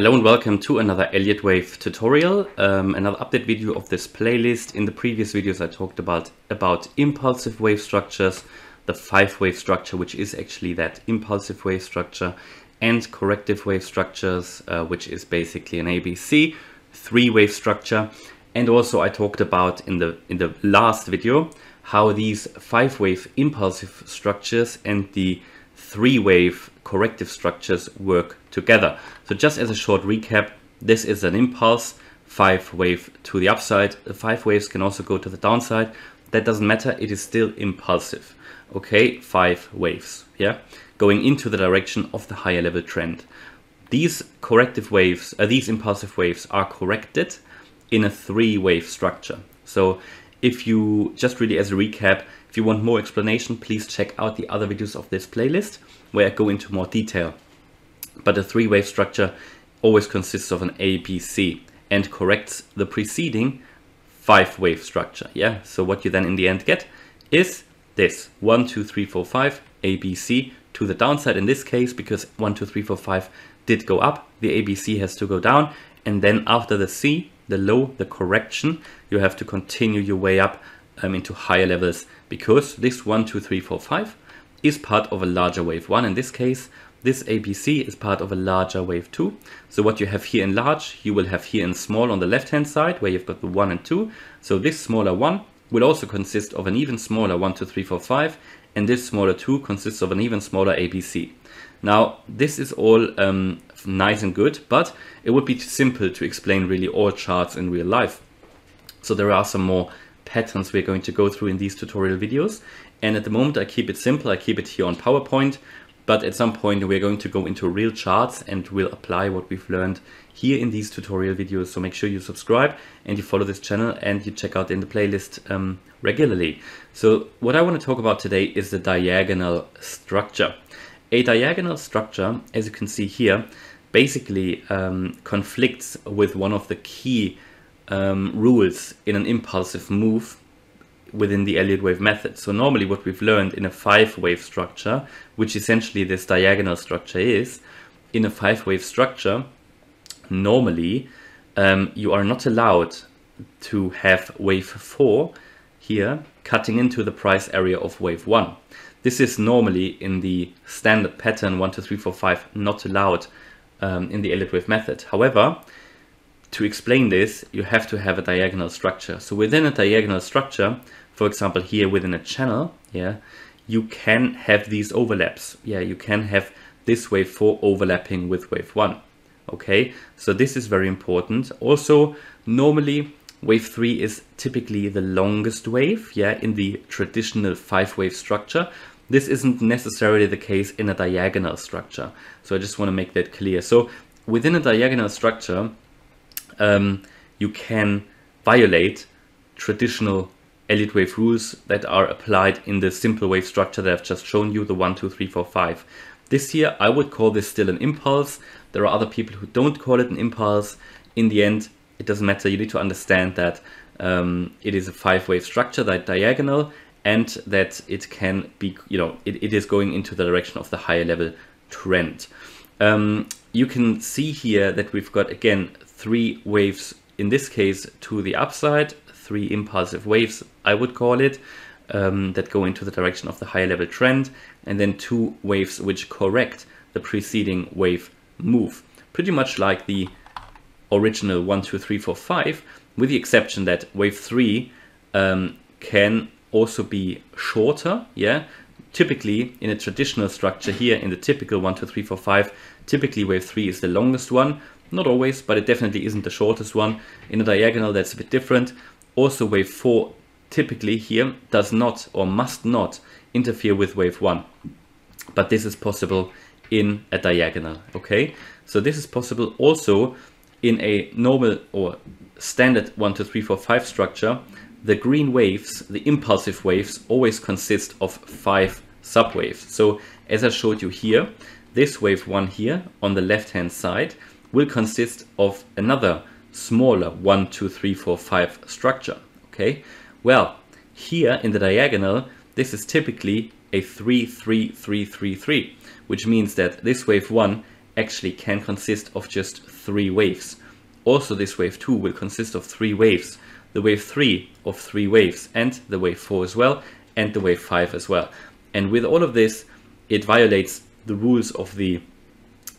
Hello and welcome to another Elliott Wave tutorial, another update video of this playlist. In the previous videos I talked about impulsive wave structures, the 5-wave structure, which is actually that impulsive wave structure, and corrective wave structures, which is basically an ABC 3-wave structure. And also I talked about in the last video how these 5-wave impulsive structures and the 3-wave corrective structures work together. So just as a short recap, this is an impulse, 5-wave to the upside. The 5 waves can also go to the downside. That doesn't matter, it is still impulsive. Okay, 5 waves, yeah, going into the direction of the higher level trend. These corrective waves, these impulsive waves are corrected in a 3-wave structure. So if you, just really as a recap, if you want more explanation, please check out the other videos of this playlist where I go into more detail. But a 3-wave structure always consists of an ABC and corrects the preceding 5-wave structure. Yeah, so what you then in the end get is this 1, 2, 3, 4, 5 ABC to the downside. In this case, because 1, 2, 3, 4, 5 did go up, the ABC has to go down, and then after the C, the low, the correction, you have to continue your way up into higher levels, because this 1, 2, 3, 4, 5 is part of a larger wave 1. In this case, this ABC is part of a larger wave 2. So what you have here in large, you will have here in small on the left hand side, where you've got the 1 and 2. So this smaller 1 will also consist of an even smaller 1, 2, 3, 4, 5, and this smaller 2 consists of an even smaller ABC. Now this is all nice and good, but it would be too simple to explain really all charts in real life. So there are some more patterns we're going to go through in these tutorial videos, and at the moment I keep it simple. I keep it here on PowerPoint, but at some point we're going to go into real charts and we'll apply what we've learned here in these tutorial videos. So make sure you subscribe and you follow this channel and you check out in the playlist regularly. So what I want to talk about today is the diagonal structure. A diagonal structure, as you can see here, basically conflicts with one of the key rules in an impulsive move within the Elliott Wave method. So normally what we've learned in a 5-wave structure, which essentially this diagonal structure is, in a 5-wave structure, normally you are not allowed to have wave 4 here cutting into the price area of wave 1. This is normally in the standard pattern 1, 2, 3, 4, 5 not allowed in the Elliott Wave method. However, to explain this, you have to have a diagonal structure. So within a diagonal structure, for example here within a channel, yeah, you can have these overlaps. Yeah, you can have this wave 4 overlapping with wave 1. Okay, so this is very important. Also, normally wave 3 is typically the longest wave, yeah, in the traditional 5-wave structure. This isn't necessarily the case in a diagonal structure. So I just want to make that clear. So within a diagonal structure, you can violate traditional Elliott wave rules that are applied in the simple wave structure that I've just shown you, the 1, 2, 3, 4, 5. This here, I would call this still an impulse. There are other people who don't call it an impulse. In the end, it doesn't matter. You need to understand that it is a 5-wave structure, that diagonal, and that it can be, you know, it is going into the direction of the higher level trend. You can see here that we've got, again, 3 waves, in this case, to the upside, 3 impulsive waves, I would call it, that go into the direction of the higher level trend, and then 2 waves which correct the preceding wave move. Pretty much like the original 1, 2, 3, 4, 5, with the exception that wave 3 can also be shorter, yeah. Typically, in a traditional structure here, in the typical 1, 2, 3, 4, 5, typically wave 3 is the longest one. Not always, but it definitely isn't the shortest one. In a diagonal, that's a bit different. Also, wave 4 typically here does not or must not interfere with wave 1. But this is possible in a diagonal, okay? So this is possible also in a normal or standard 1, 2, 3, 4, 5 structure. The green waves, the impulsive waves, always consist of 5 subwaves. So as I showed you here, this wave 1 here on the left hand side will consist of another smaller 1, 2, 3, 4, 5 structure. Okay, well, here in the diagonal, this is typically a 3, 3, 3, 3, 3, which means that this wave 1 actually can consist of just 3 waves. Also, this wave 2 will consist of 3 waves, the wave 3 of 3 waves, and the wave 4 as well, and the wave 5 as well. And with all of this, it violates the rules of the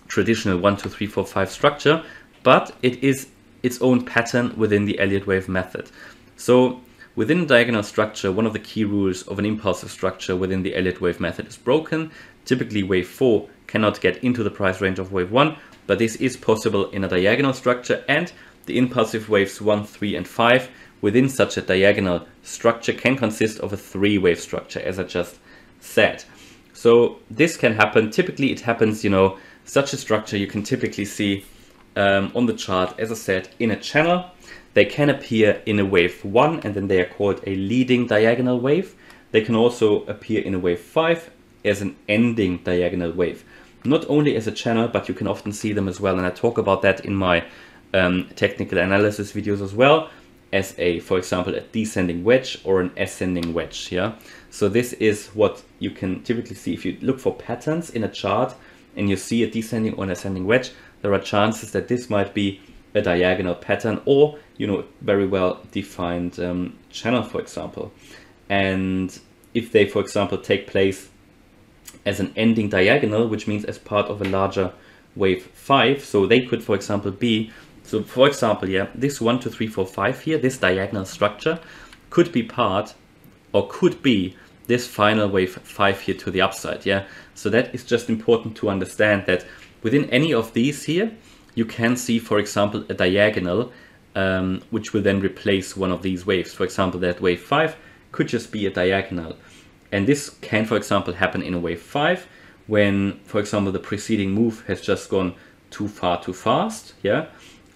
traditional 1, 2, 3, 4, 5 structure, but it is its own pattern within the Elliott Wave method. So within a diagonal structure, one of the key rules of an impulsive structure within the Elliott Wave method is broken. Typically wave 4 cannot get into the price range of wave 1, but this is possible in a diagonal structure, and the impulsive waves 1, 3 and 5 within such a diagonal structure can consist of a 3-wave structure, as I just said. So this can happen. Typically it happens, such a structure you can typically see on the chart, as I said, in a channel. They can appear in a wave 1 and then they are called a leading diagonal wave. They can also appear in a wave 5 as an ending diagonal wave. Not only as a channel, but you can often see them as well, and I talk about that in my technical analysis videos as well, as for example, a descending wedge or an ascending wedge. Yeah. So this is what you can typically see if you look for patterns in a chart and you see a descending or an ascending wedge. There are chances that this might be a diagonal pattern, or very well defined channel, for example. And if they, for example, take place as an ending diagonal, which means as part of a larger wave 5, so they could, for example, be, so for example, yeah, this 1, 2, 3, 4, 5 here, this diagonal structure could be part, or could be, this final wave 5 here to the upside. Yeah, so that is just important to understand that within any of these here, you can see, for example, a diagonal which will then replace one of these waves. For example, that wave 5 could just be a diagonal. And this can, for example, happen in a wave 5 when, for example, the preceding move has just gone too far too fast. Yeah,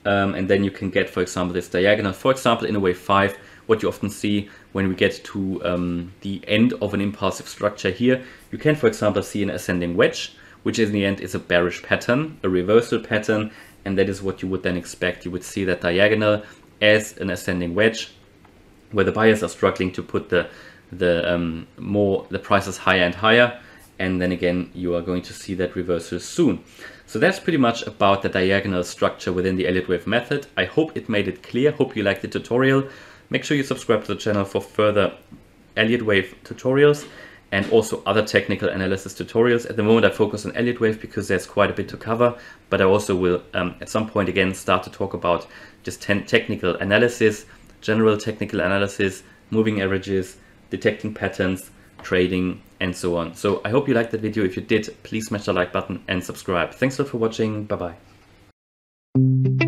and then you can get, for example, this diagonal. For example, in a wave 5, what you often see when we get to the end of an impulsive structure here, you can, for example, see an ascending wedge, which in the end is a bearish pattern, a reversal pattern, and that is what you would then expect. You would see that diagonal as an ascending wedge, where the buyers are struggling to put the prices higher and higher, and then again you are going to see that reversal soon. So that's pretty much about the diagonal structure within the Elliott Wave method. I hope it made it clear. Hope you liked the tutorial. Make sure you subscribe to the channel for further Elliott Wave tutorials and also other technical analysis tutorials. At the moment I focus on Elliott Wave because there's quite a bit to cover, but I also will at some point again start to talk about just technical analysis, general technical analysis, moving averages, detecting patterns, trading, and so on. So I hope you liked that video. If you did, please smash the like button and subscribe. Thanks a lot for watching. Bye bye.